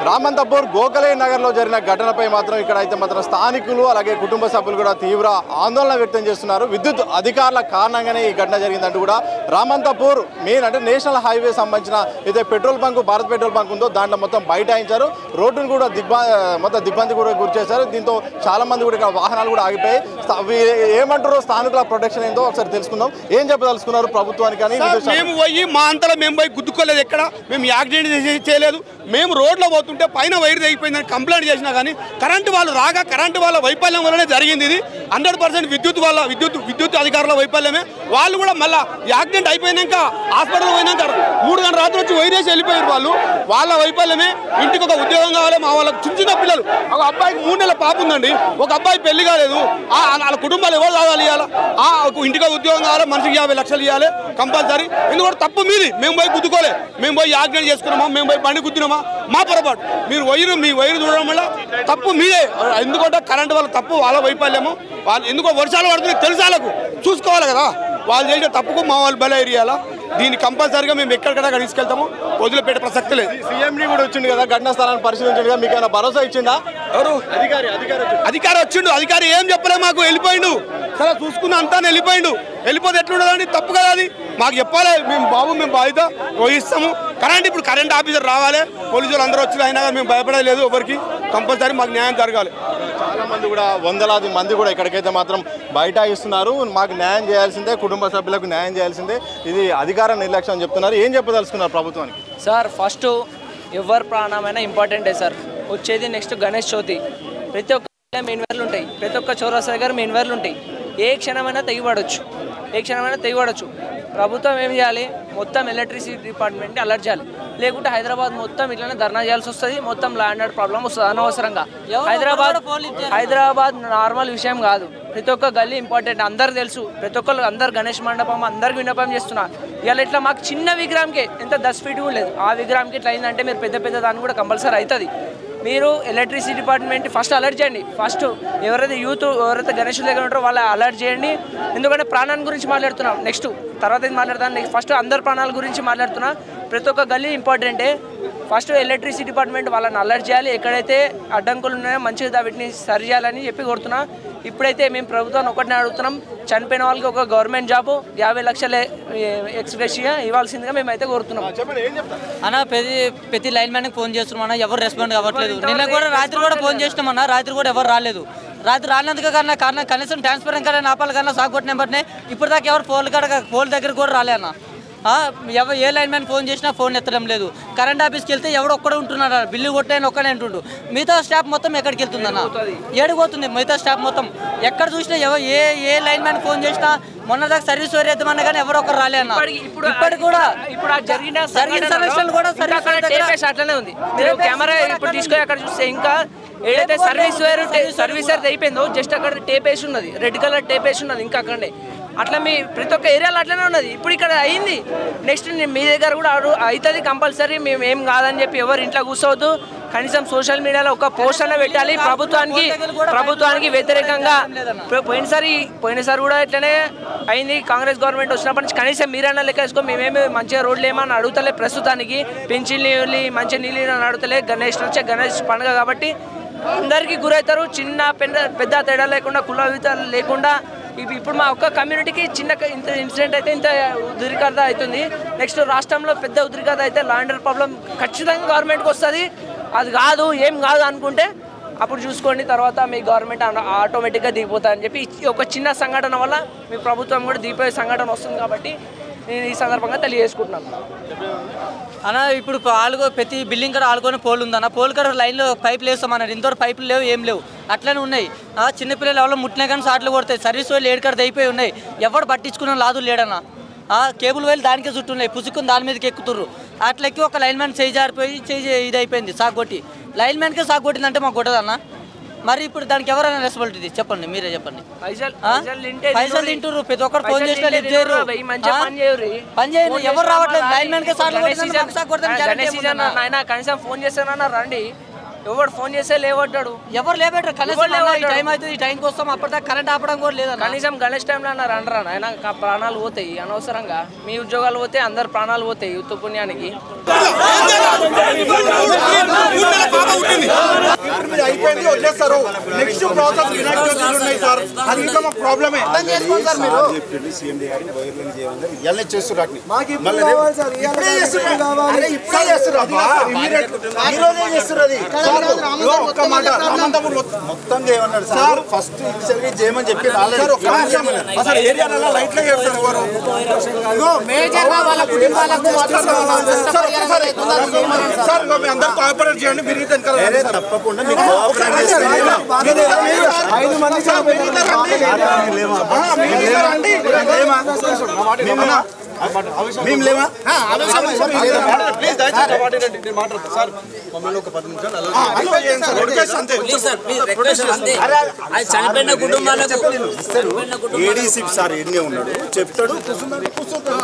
రామంతపూర్ గోఖలే నగర్లో జరిగిన ఘటనపై మాత్రం ఇక్కడైతే మాత్రం స్థానికులు అలాగే కుటుంబ సభ్యులు కూడా తీవ్ర ఆందోళన వ్యక్తం చేస్తున్నారు. విద్యుత్ అధికారుల కారణంగానే ఈ ఘటన జరిగిందంటూ కూడా రామంతపూర్ మెయిన్ అంటే నేషనల్ హైవే సంబంధించిన ఏదైతే petrol bunk Bharat petrol bunk ఉందో దాంట్లో మొత్తం బైఠాయించారు. రోడ్డును కూడా మొత్తం దిగ్బంది కూడా గురి చేశారు. దీంతో చాలా మంది కూడా ఇక్కడ వాహనాలు కూడా ఆగిపోయాయి. ఏమంటారో స్థానికుల ప్రొటెక్షన్ ఏందో ఒకసారి తెలుసుకుందాం. ఏం చెప్పదలుచుకున్నారు ప్రభుత్వానికి అని? మేము పోయి మా అంతలో మేము పోయి గుద్దుకోలేదు, ఎక్కడ మేము యాక్సిడెంట్ చేయలేదు. మేము రోడ్లో పోతుంటే పైన వైర్ తెగిపోయిందని కంప్లైంట్ చేసినా కానీ కరెంటు వాళ్ళు రాగా కరెంటు వాళ్ళ వైఫల్యం వల్లనే జరిగింది. ఇది 100% విద్యుత్ అధికారుల వైఫల్యమే. వాళ్ళు కూడా మళ్ళీ యాక్సిడెంట్ అయిపోయినాక హాస్పిటల్ పోయినాక 3 గంటల రాత్రి వచ్చి వైరేసి వెళ్ళిపోయారు. వాళ్ళ వైఫల్యమే. ఇంటికి ఒక ఉద్యోగం కావాలి. మా వాళ్ళకి చిన్న పిల్లలు, ఒక అబ్బాయికి 3 నెలల పాప ఉందండి, ఒక అబ్బాయి పెళ్లి కాలేదు. వాళ్ళ కుటుంబాలు ఎవరు కావాలి ఇవ్వాలి? ఇంటికి ఉద్యోగం కావాలి, మనిషికి 50 లక్షలు ఇవ్వాలి కంపల్సరీ. ఎందుకంటే తప్పు మీది. మేము పోయి గుద్దుకోలే, మేము పోయి యాక్సిడెంట్ చేసుకున్నామా, మేము పోయి బండి గుద్దినామా, మా పొరపాటు. మీ వైరు చూడడం వల్ల తప్పు మీదే. ఎందుకంటే కరెంటు వాళ్ళ తప్పు, వాళ్ళ వైఫల్యము. వాళ్ళు ఎందుకో వర్షాలు పడుతున్నాయి తెలుసు, వాళ్ళకు చూసుకోవాలి కదా. వాళ్ళు చేసే తప్పుకు మా వాళ్ళు బల ఏరియాలా. దీన్ని కంపల్సరీగా మేము ఎక్కడికైనా తీసుకెళ్తాము, వదిలిపెట్టే ప్రసక్తి లేదు. సీఎండీ కూడా వచ్చింది కదా, ఘటనా స్థలాన్ని పరిశీలించగా మీకు ఏమైనా భరోసా ఇచ్చిందా? ఎవరు అధికారి వచ్చిండు? అధికారి ఏం చెప్పలే మాకు, వెళ్ళిపోయిండు. సరే చూసుకున్న అంతా వెళ్ళిపోయిండు. వెళ్ళిపోతే ఎట్లుండదండి? తప్పు కదా అది. మాకు చెప్పాలి. మేము బాధ్యత వహిస్తాము. ఇప్పుడు కరెంట్ ఆఫీసర్ రావాలి, పోలీసులు అందరూ వచ్చి అయినా మేము భయపడలేదు. ఎవరికి కంపల్సరీ మాకు న్యాయం జరగాలి. చాలా మంది కూడా వందలాది మంది కూడా ఇక్కడికైతే మాత్రం బైఠాయిస్తున్నారు. మాకు న్యాయం చేయాల్సిందే, కుటుంబ సభ్యులకు న్యాయం చేయాల్సిందే. ఇది అధికార నిర్లక్ష్యం అని చెప్తున్నారు. ఏం చెప్పదలుచుకున్నారు ప్రభుత్వానికి? సార్ ఫస్ట్ ఎవరి ప్రాణమైనా ఇంపార్టెంటే సార్. వచ్చేది నెక్స్ట్ గణేష్ చవితి. ప్రతి ఒక్క మెయిన్ వైర్లు ఉంటాయి, ప్రతి ఒక్క చౌరస్తా దగ్గర మెయిన్ వైర్లు ఉంటాయి. ఏ క్షణమైనా తెగిపడవచ్చు. ప్రభుత్వం ఏం చేయాలి? మొత్తం ఎలక్ట్రిసిటీ డిపార్ట్మెంట్ అలర్ట్ చేయాలి. లేకుంటే హైదరాబాద్ మొత్తం ఇట్లానే ధర్నా చేయాల్సి వస్తుంది. మొత్తం ల్యాండ్ ఆర్డర్ ప్రాబ్లం వస్తుంది అనవసరంగా. హైదరాబాద్ నార్మల్ విషయం కాదు. ప్రతి ఒక్క గల్లీ ఇంపార్టెంట్, అందరికి తెలుసు. ప్రతి ఒక్కరు అందరు గణేష్ మండపం అందరికి విన్నపం చేస్తున్నారు. ఇవాళ ఇట్లా మాకు చిన్న విగ్రహంకి ఎంత 10 ఫీట్ కూడా లేదు. ఆ విగ్రహంకి ఇట్లా అయిందంటే మీరు పెద్ద దాన్ని కూడా కంపల్సరీ అవుతుంది. మీరు ఎలక్ట్రిసిటీ డిపార్ట్మెంట్ ఫస్ట్ అలర్ట్ చేయండి. ఫస్ట్ ఎవరైతే గణేష్ దగ్గర ఉంటారో వాళ్ళ అలర్ట్ చేయండి. ఎందుకంటే ప్రాణాన్ని గురించి మాట్లాడుతున్నాం, నెక్స్ట్ తర్వాత ఏం మాట్లాడతాను. నెక్స్ట్ ఫస్ట్ అందరు ప్రాణాల గురించి మాట్లాడుతున్నా. ప్రతి ఒక్క గల్లీ ఇంపార్టెంటే. ఫస్ట్ ఎలక్ట్రిసిటీ డిపార్ట్మెంట్ వాళ్ళని అలర్ట్ చేయాలి. ఎక్కడైతే అడ్డంకులు ఉన్నాయో మంచిగా వీటిని సరి చేయాలని చెప్పి కోరుతున్నా. ఇప్పుడైతే మేము ప్రభుత్వాన్ని ఒకటినే అడుగుతున్నాం, చనిపోయిన వాళ్ళకి ఒక గవర్నమెంట్ జాబు 50 లక్షల ఎక్స్గ్రేషియా ఇవ్వాల్సిందిగా మేమైతే కోరుతున్నాం. అన్న ప్రతి లైన్ మ్యాన్కి ఫోన్ చేస్తున్నాం అన్న, ఎవరు రెస్పాండ్ కావట్లేదు. నిన్న కూడా రాత్రి కూడా ఫోన్ చేసినాం అన్న, రాత్రి కూడా ఎవరు రాలేదు. రాత్రి రానందుకు కారణం కనీసం ట్రాన్స్పరెంట్ కానీ ఆపాలి కానీ సాగుకొట్టిన నెంబర్నే ఇప్పటిదాకా ఎవరు ఫోన్ దగ్గర కూడా రాలే అన్న. ఏ లైన్ మ్యాన్ ఫోన్ చేసినా ఫోన్ ఎత్తడం లేదు. కరెంట్ ఆఫీస్కి వెళ్తే ఎవడు ఒక్కడే ఉంటున్నాడు, బిల్లు కొట్టాయని ఒక్కడే అంటుండు. మిగతా స్టాఫ్ మొత్తం ఎక్కడికి వెళ్తుందన్న? ఏడిపోతుంది మిగతా స్టాఫ్ మొత్తం. ఎక్కడ చూసినా ఏ లైన్ మ్యాన్ ఫోన్ చేసినా మొన్నదాకా సర్వీస్ వేరేద్దామన్నా కానీ ఎవరు ఒకరు రాలే అన్న. ఇప్పటికి కూడా జరిగిన సమస్యలు కూడా అట్లనే ఉంది. మీరు కెమెరా ఇప్పుడు తీసుకొని అక్కడ చూస్తే ఇంకా ఏదైతే సర్వీస్ వేర్ అయిపోయిందో జస్ట్ అక్కడ టేప్ వేసి ఉన్నది, రెడ్ కలర్ టేప్ వేసి ఉన్నది ఇంకా అక్కడే. అట్లా మీ ప్రతి ఒక్క ఏరియాలో అట్లనే ఉన్నది. ఇప్పుడు ఇక్కడ అయింది, నెక్స్ట్ మీ దగ్గర కూడా అవుతుంది కంపల్సరీ. మేము ఏం కాదని చెప్పి ఎవరు ఇంట్లో కూర్చోవద్దు. కనీసం సోషల్ మీడియాలో ఒక పోస్ట్ అన్న పెట్టాలి ప్రభుత్వానికి వ్యతిరేకంగా. పోయినసారి కూడా ఇట్లనే అయింది. కాంగ్రెస్ గవర్నమెంట్ వచ్చినప్పటి నుంచి కనీసం మీరన్నా లెక్క వేసుకో, మేమేమి మంచిగా రోడ్లు ఏమని అడుగుతలే. ప్రస్తుతానికి పెన్షన్ నీళ్ళు మంచి నీళ్ళు అని అడుగుతలే. గణేష్ పండుగ కాబట్టి అందరికీ గురవుతారు. చిన్న పెద్ద తేడా లేకుండా, కుల విధాలు లేకుండా. ఇప్పుడు మా ఒక్క కమ్యూనిటీకి చిన్న ఇన్సిడెంట్ అయితే ఇంత ఉద్రిక్తత అవుతుంది. నెక్స్ట్ రాష్ట్రంలో పెద్ద ఉద్రిక్తత అయితే ల్యాండ్ ఆర్డర్ ప్రాబ్లం ఖచ్చితంగా గవర్నమెంట్కి వస్తుంది. అది ఏం కాదు అనుకుంటే అప్పుడు చూసుకోండి. తర్వాత మీ గవర్నమెంట్ ఆటోమేటిక్గా దిగిపోతుంది అని చెప్పి ఒక చిన్న సంఘటన వల్ల మీ ప్రభుత్వం కూడా దిగిపోయే సంఘటన వస్తుంది. కాబట్టి నేను ఈ సందర్భంగా తెలియజేసుకుంటున్నాను అన్న. ఇప్పుడు ప్రతి బిల్డింగ్ కూడా ఆడుకొని పోల్ ఉందన్న. పోల్ కూడా లైన్లో పైపులు వేస్తామన్నారు. ఇంతవరకు పైపులు లేవు, ఏం లేవు, అట్లనే ఉన్నాయి. చిన్నపిల్లలు ఎవరో ముట్టినా కానీ సాట్లు కొడతాయి. సర్వీస్ వైర్లు ఏడుకడ అయిపోయి ఉన్నాయి. ఎవరు పట్టించుకున్న లాదు లేడన్న. కేబుల్ వైర్లు దానికే చుట్టున్నాయి, పుసుకుని దాని మీదకి ఎక్కుతుర్రు. అట్లా ఎక్కి ఒక లైన్ మ్యాన్ చేయి జారిపోయి ఇది అయిపోయింది. సాగొట్టి లైన్ మ్యాన్కే సాగొట్టిందంటే మాకు కొట్టదన్న. మరి ఇప్పుడు దానికి ఎవరైనా రెస్పాన్సిబిలిటీ చెప్పండి, మీరే చెప్పండి. పైసలు తింటుర్రు, ప్రతి ఒక్కరు ఫోన్ చేసినా పని చేయరు, ఎవరు రావట్లేదు. లైన్ మ్యాన్ కే కనీసం ఫోన్ చేస్తానన్నా రండి. ఎవరు ఫోన్ చేస్తే లేవడ్డాడు, ఎవరు లేబెట్టారు. కనీసం టైం అవుతుంది, ఈ టైంకి వస్తాం, అప్పటిదాకా కరెంట్ ఆపడం కూడా లేదు. కనీసం గణేష్ టైంలో అన్నారు అనరా ఆయన ప్రాణాలు పోతాయి అనవసరంగా. మీ ఉద్యోగాలు పోతే అందరు ప్రాణాలు పోతాయి యుద్ధ పుణ్యానికి. చేస్తారు. నెక్స్ట్ ప్రాసెస్ వినాయక చవితి ఉన్నాయి సార్, అది ఇంకా మాకు ప్రాబ్లమే. మొత్తం చేయమన్నాడు సార్. ఫస్ట్ చేయమని చెప్పి రాలేదు. అసలు ఏరియాలలో లైట్లే చేస్తారు ఎవరు సార్. మీ అందరు కోఆపరేట్ చేయండి. మీరు తప్పకుండా మేము లేవా? చనిపోయిన కుటుంబాలకు ఏడీసీ సార్ ఎన్నే ఉన్నాడు చెప్తాడు. కూర్చుంటాడు